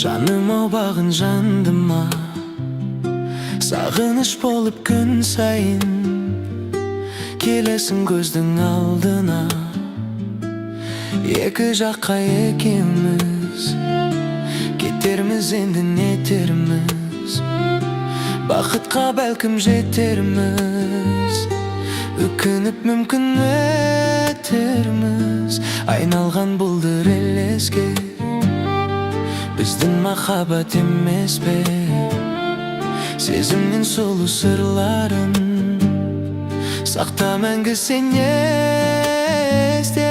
Жаным ау бағын жандыма, сағыныш болып күн сайын келесің көздің алдына. Екі жаққа екеуміз кетерміз, енді нетерміз, бақытқа бәлкім жетерміз, өкініп мүмкін өтерміз. Айналған бұлдыр елеске біздің махаббат емес пе? Сезімнің сұлу сырларын сақта мәңгі сен есте.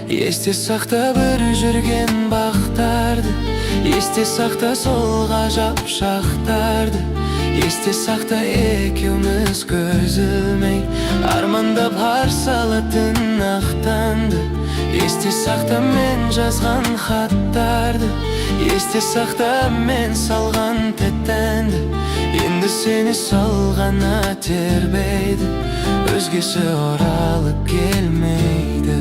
Есте сақта бір жүрген бақтарды, есте сақта сол ғажап шақтарды. Есте сақта екеуміз көз ілмей армандап арсалатын ақтанды. Есте сақта мен жазған хаттарды, есте сақта мен салған тәттәнді. Енді сені салғана тербейді, өзгесі оралып келмейді.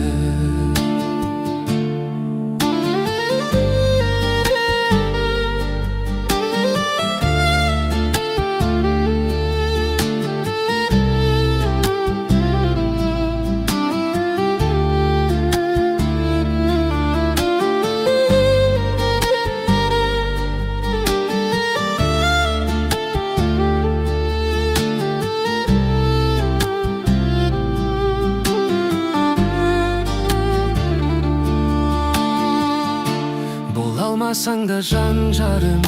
Алмасаң да жан жарым,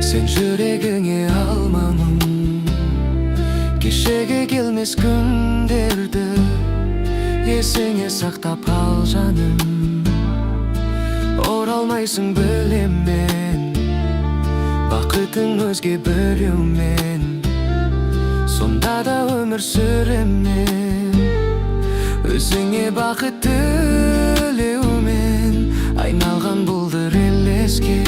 сен жүрегіңе алмамын. Кешеге келмес күндерді есіңе сақтап ал жаным. Оралмайсың білем мен, бақытың өзге біреумен. Сонда да өмір сүремін, өзіңе бақыт тілеумен. Айналған бұлдыр елеске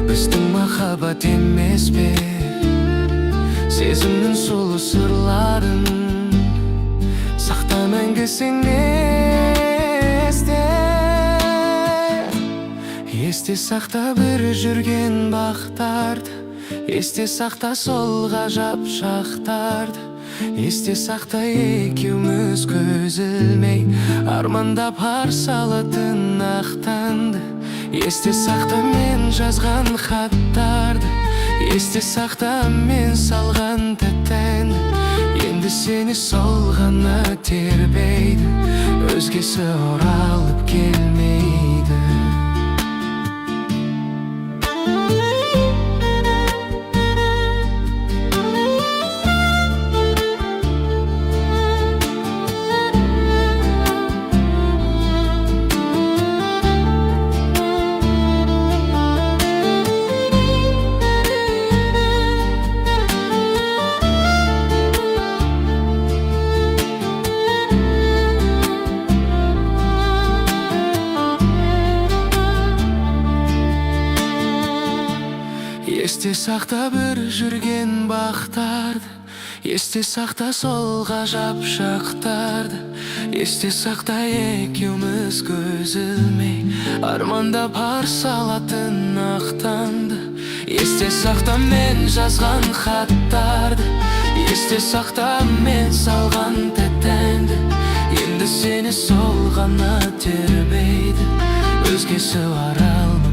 біздің махаббат емес пе? Сезімнің сұлу сырларын сақта мәңгі сен есте. Есте сақта бір жүрген бақтарды, есте сақта сол ғажап шақтарды. Есте сақта екеуміз көз ілмей армандап арсалатын ақтанды. Есте сақта мен жазған хаттарды, есте сақта мен салған тәттәнді. Енді сені сол ғана тербейді, өзгесі оралып келмейді. Есте сақта бір жүрген бақтарды, есте сақта сол ғажап шақтарды. Есте сақта екеуміз көз ілмей армандап арсалатын ақтанды. Есте сақта мен жазған хаттарды, есте сақта мен салған тәттәнді. Енді сені сол ғана тербейді, өзгесі оралмайды.